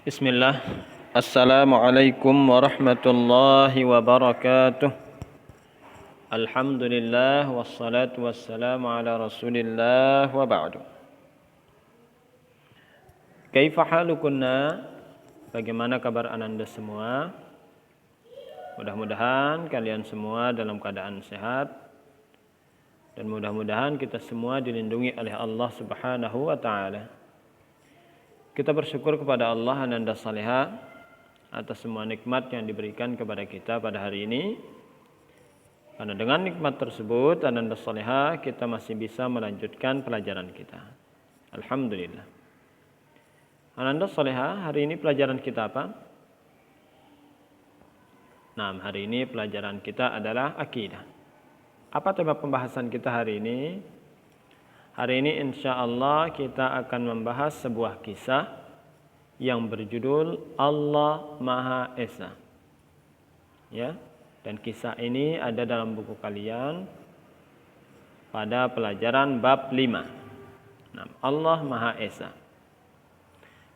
Bismillah. Assalamualaikum warahmatullahi wabarakatuh. Alhamdulillah wassalatu wassalamu ala Rasulillah wa ba'du. Kaifa halukunna? Bagaimana kabar Ananda semua? Mudah-mudahan kalian semua dalam keadaan sehat dan mudah-mudahan kita semua dilindungi oleh Allah Subhanahu wa taala. Kita bersyukur kepada Allah Ananda Saleha atas semua nikmat yang diberikan kepada kita pada hari ini. Karena dengan nikmat tersebut Ananda Saleha kita masih bisa melanjutkan pelajaran kita. Alhamdulillah. Ananda Saleha, hari ini pelajaran kita apa? Nah, hari ini pelajaran kita adalah akidah. Apa tema pembahasan kita hari ini? Hari ini insya Allah kita akan membahas sebuah kisah yang berjudul Allah Maha Esa. Ya, dan kisah ini ada dalam buku kalian pada pelajaran bab 5. Nah, Allah Maha Esa.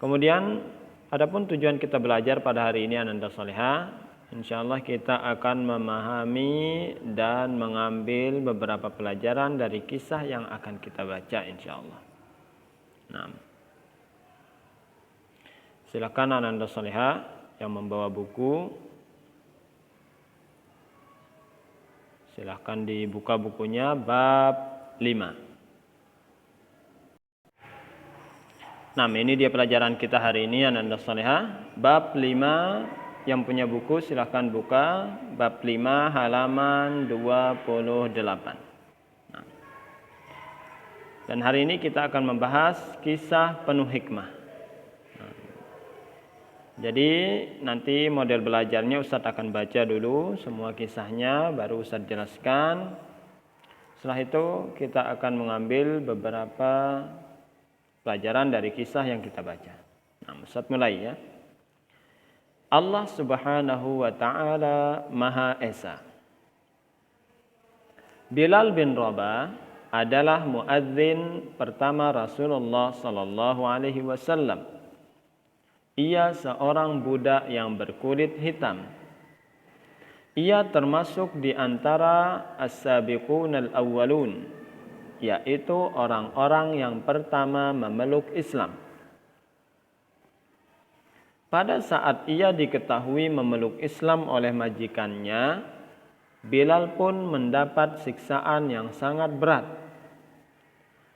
Kemudian adapun tujuan kita belajar pada hari ini Ananda Saleha, insyaallah kita akan memahami dan mengambil beberapa pelajaran dari kisah yang akan kita baca insyaallah. Nah, silakan Ananda Saleha yang membawa buku, silakan dibuka bukunya bab 5. Nah, ini dia pelajaran kita hari ini Ananda Saleha, bab 5. Yang punya buku silahkan buka bab 5 halaman 28. Nah. Dan hari ini kita akan membahas kisah penuh hikmah. Nah. Jadi nanti model belajarnya Ustadz akan baca dulu semua kisahnya, baru Ustadz jelaskan. Setelah itu kita akan mengambil beberapa pelajaran dari kisah yang kita baca. Nah, Ustadz mulai ya. Allah Subhanahu wa taala Maha Esa. Bilal bin Rabah adalah muadzin pertama Rasulullah sallallahu alaihi wasallam. Ia seorang budak yang berkulit hitam. Ia termasuk di antara as-sabiqunal awwalun, yaitu orang-orang yang pertama memeluk Islam. Pada saat ia diketahui memeluk Islam oleh majikannya, Bilal pun mendapat siksaan yang sangat berat.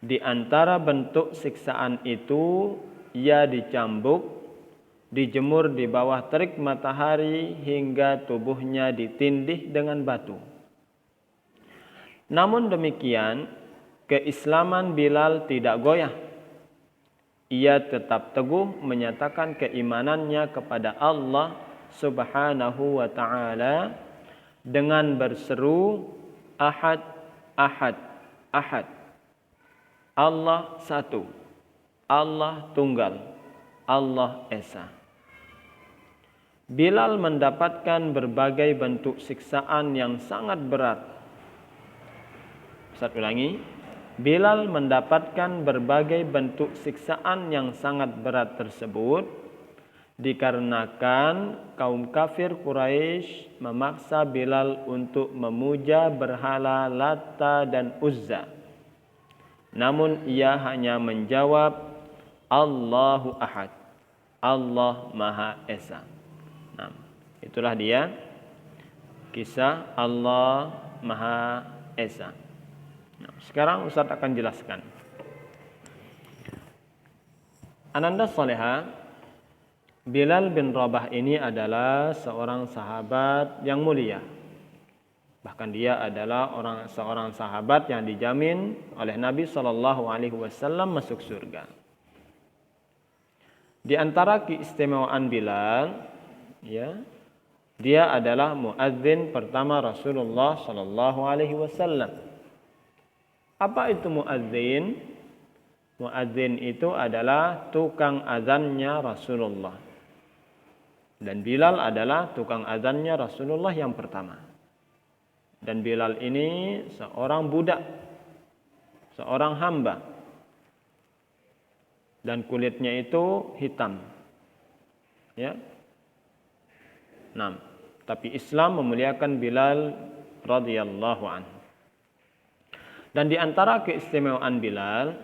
Di antara bentuk siksaan itu, ia dicambuk, dijemur di bawah terik matahari hingga tubuhnya ditindih dengan batu. Namun demikian, keislaman Bilal tidak goyah. Ia tetap teguh menyatakan keimanannya kepada Allah Subhanahu wa taala dengan berseru Ahad, Ahad, Ahad. Allah satu, Allah tunggal, Allah esa. Bilal mendapatkan berbagai bentuk siksaan yang sangat berat. Ustaz ulangi. Bilal mendapatkan berbagai bentuk siksaan yang sangat berat tersebut dikarenakan kaum kafir Quraisy memaksa Bilal untuk memuja berhala Lata dan Uzza. Namun ia hanya menjawab Allahu Ahad, Allah Maha Esa. Nah, itulah dia kisah Allah Maha Esa. Nah, sekarang Ustaz akan jelaskan. Ananda Saleha, Bilal bin Rabah ini adalah seorang sahabat yang mulia. Bahkan dia adalah seorang sahabat yang dijamin oleh Nabi SAW masuk surga. Di antara keistimewaan Bilal, ya, dia adalah muadzin pertama Rasulullah SAW. Apa itu muadzin? Muadzin itu adalah tukang azannya Rasulullah. Dan Bilal adalah tukang azannya Rasulullah yang pertama. Dan Bilal ini seorang budak, seorang hamba. Dan kulitnya itu hitam. Ya. 6. Tapi Islam memuliakan Bilal radhiyallahu anhu. Dan di antara keistimewaan Bilal,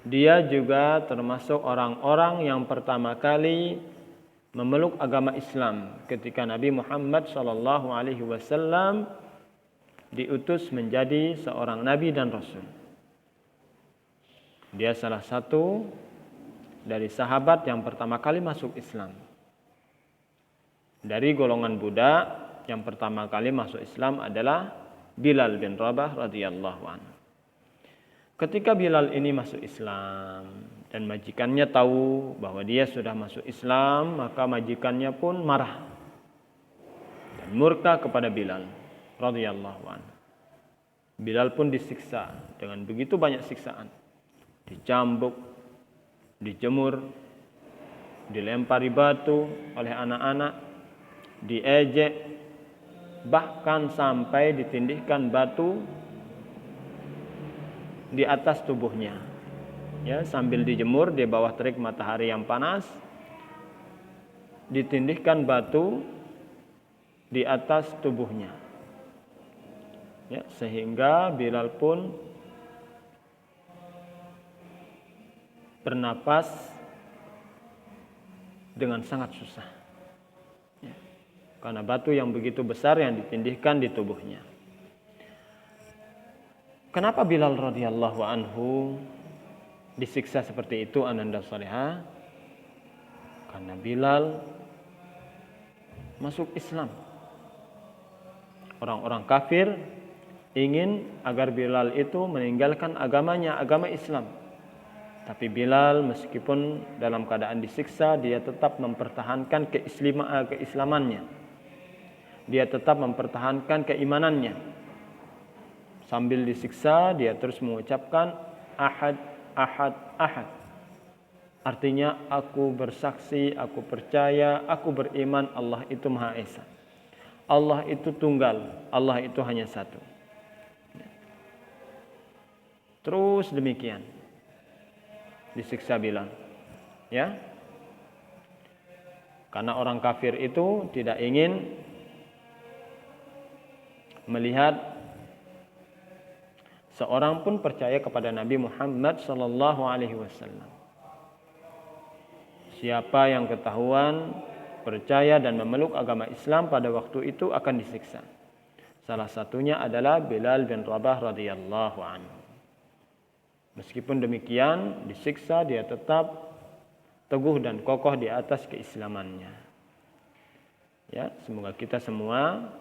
dia juga termasuk orang-orang yang pertama kali memeluk agama Islam ketika Nabi Muhammad SAW diutus menjadi seorang nabi dan rasul. Dia salah satu dari sahabat yang pertama kali masuk Islam. Dari golongan budak yang pertama kali masuk Islam adalah Bilal bin Rabah radhiyallahu anhu. Ketika Bilal ini masuk Islam dan majikannya tahu bahwa dia sudah masuk Islam, maka majikannya pun marah dan murka kepada Bilal radhiyallahu anhu. Bilal pun disiksa dengan begitu banyak siksaan. Dicambuk, dijemur, dilempari batu oleh anak-anak, diejek, bahkan sampai ditindihkan batu di atas tubuhnya. Ya, sambil dijemur di bawah terik matahari yang panas, ditindihkan batu di atas tubuhnya. Ya, sehingga Bilal pun bernapas dengan sangat susah. Karena batu yang begitu besar yang ditindihkan di tubuhnya. Kenapa Bilal radhiyallahu anhu disiksa seperti itu, Ananda Salihah? Karena Bilal masuk Islam. Orang-orang kafir ingin agar Bilal itu meninggalkan agamanya, agama Islam. Tapi Bilal meskipun dalam keadaan disiksa, dia tetap mempertahankan keislamannya. Dia tetap mempertahankan keimanannya. Sambil disiksa, dia terus mengucapkan Ahad, Ahad, Ahad. Artinya, aku bersaksi, aku percaya, aku beriman Allah itu Maha Esa. Allah itu tunggal, Allah itu hanya satu. Terus demikian disiksa Bilal. Ya. Karena orang kafir itu tidak ingin melihat seorang pun percaya kepada Nabi Muhammad sallallahu alaihi wasallam. Siapa yang ketahuan percaya dan memeluk agama Islam pada waktu itu akan disiksa. Salah satunya adalah Bilal bin Rabah radhiyallahu anhu. Meskipun demikian disiksa, dia tetap teguh dan kokoh di atas keislamannya. Ya, semoga kita semua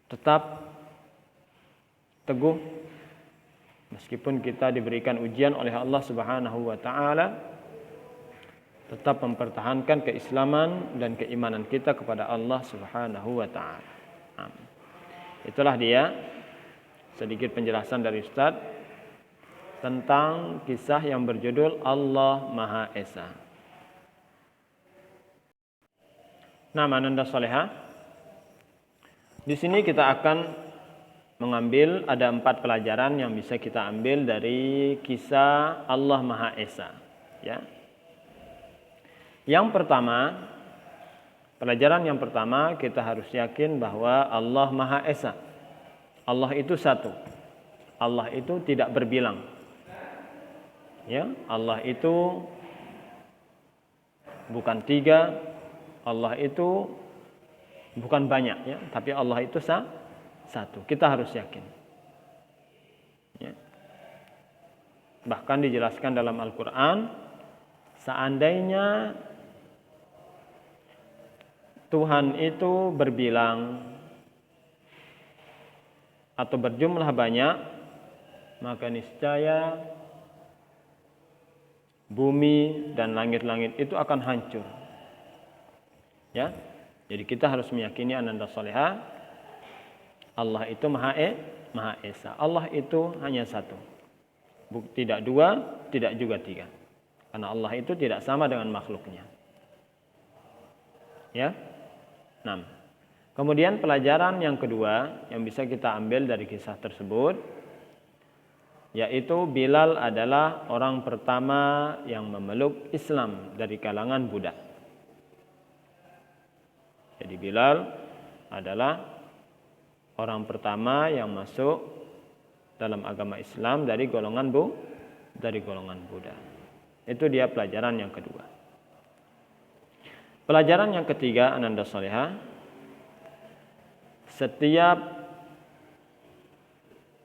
tetap teguh meskipun kita diberikan ujian oleh Allah Subhanahu wa taala, tetap mempertahankan keislaman dan keimanan kita kepada Allah Subhanahu wa taala. Itulah dia sedikit penjelasan dari Ustaz tentang kisah yang berjudul Allah Maha Esa. Nah, Ananda Salihah, di sini kita akan mengambil ada 4 pelajaran yang bisa kita ambil dari kisah Allah Maha Esa. Ya. Yang pertama, pelajaran yang pertama, kita harus yakin bahwa Allah Maha Esa. Allah itu satu. Allah itu tidak berbilang. Ya, Allah itu bukan 3. Allah itu bukan banyak, ya, tapi Allah itu satu. Kita harus yakin. Ya. Bahkan dijelaskan dalam Al-Quran, seandainya Tuhan itu berbilang atau berjumlah banyak, maka niscaya bumi dan langit-langit itu akan hancur. Ya. Jadi kita harus meyakini Ananda Salihah, Allah itu Maha Esa. Allah itu hanya satu. Tidak 2, tidak juga 3. Karena Allah itu tidak sama dengan makhluknya. Ya. 6. Kemudian pelajaran yang kedua yang bisa kita ambil dari kisah tersebut, yaitu Bilal adalah orang pertama yang memeluk Islam dari kalangan budak. Jadi Bilal adalah orang pertama yang masuk dalam agama Islam dari golongan budak. Itu dia pelajaran yang kedua. Pelajaran yang ketiga, ananda salihah, setiap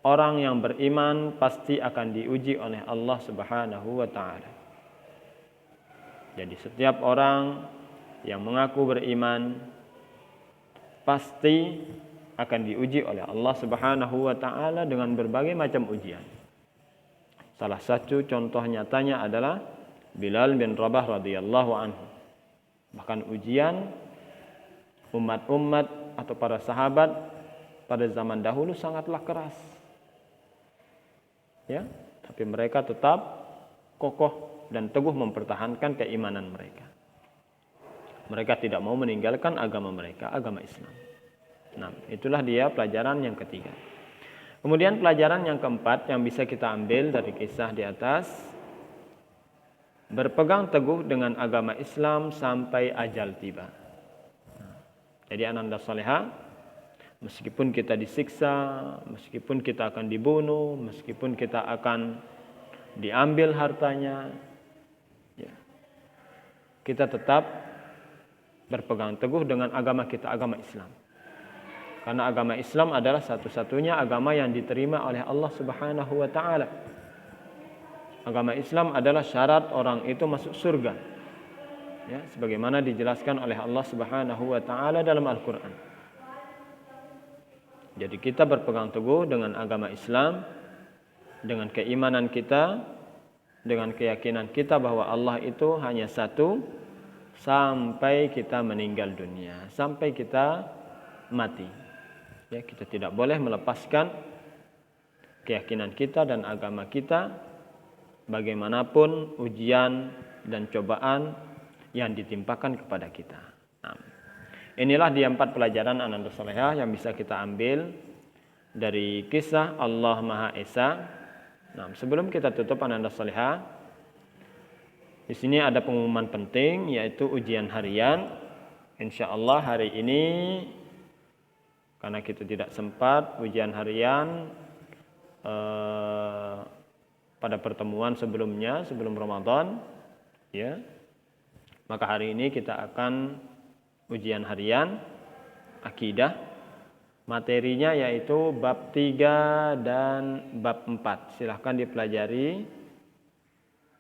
orang yang beriman pasti akan diuji oleh Allah Subhanahu wa taala. Jadi setiap orang yang mengaku beriman pasti akan diuji oleh Allah Subhanahu wa taala dengan berbagai macam ujian. Salah satu contoh nyatanya adalah Bilal bin Rabah radhiyallahu anhu. Bahkan ujian umat-umat atau para sahabat pada zaman dahulu sangatlah keras. Ya, tapi mereka tetap kokoh dan teguh mempertahankan keimanan mereka. Mereka tidak mau meninggalkan agama mereka, agama Islam. Nah, itulah dia pelajaran yang ketiga. Kemudian pelajaran yang keempat yang bisa kita ambil dari kisah di atas, berpegang teguh dengan agama Islam sampai ajal tiba. Jadi ananda salihah, meskipun kita disiksa, meskipun kita akan dibunuh, meskipun kita akan diambil hartanya, ya, kita tetap berpegang teguh dengan agama kita, agama Islam. Karena agama Islam adalah satu-satunya agama yang diterima oleh Allah Subhanahu wa taala. Agama Islam adalah syarat orang itu masuk surga. Ya, sebagaimana dijelaskan oleh Allah Subhanahu wa taala dalam Al-Qur'an. Jadi kita berpegang teguh dengan agama Islam, dengan keimanan kita, dengan keyakinan kita bahwa Allah itu hanya satu sampai kita meninggal dunia, sampai kita mati. Ya, kita tidak boleh melepaskan keyakinan kita dan agama kita bagaimanapun ujian dan cobaan yang ditimpakan kepada kita. Nah, inilah dia 4 pelajaran ananda salihah yang bisa kita ambil dari kisah Allah Maha Esa. Nah, sebelum kita tutup ananda salihah, di sini ada pengumuman penting, yaitu ujian harian. Insyaallah hari ini, karena kita tidak sempat ujian harian pada pertemuan sebelumnya, sebelum Ramadan, ya, maka hari ini kita akan ujian harian akidah. Materinya yaitu bab 3 dan bab 4. Silahkan dipelajari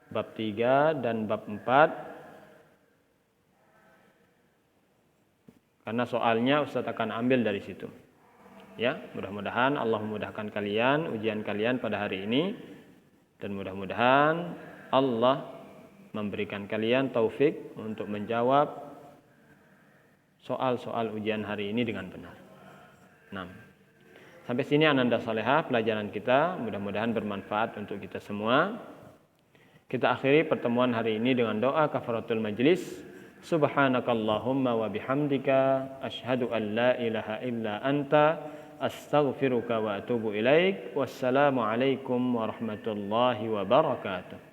bab 3 dan bab 4. Karena soalnya Ustaz akan ambil dari situ. Ya, mudah-mudahan Allah memudahkan kalian ujian kalian pada hari ini. Dan mudah-mudahan Allah memberikan kalian taufik untuk menjawab soal-soal ujian hari ini dengan benar. Nah, sampai sini ananda salihah pelajaran kita, mudah-mudahan bermanfaat untuk kita semua. Kita akhiri pertemuan hari ini dengan doa kafaratul majlis. Subhanakallahumma wa bihamdika asyhadu an la ilaha illa anta astaghfiruka wa atubu ilaik. Wassalamu alaikum warahmatullahi wabarakatuh.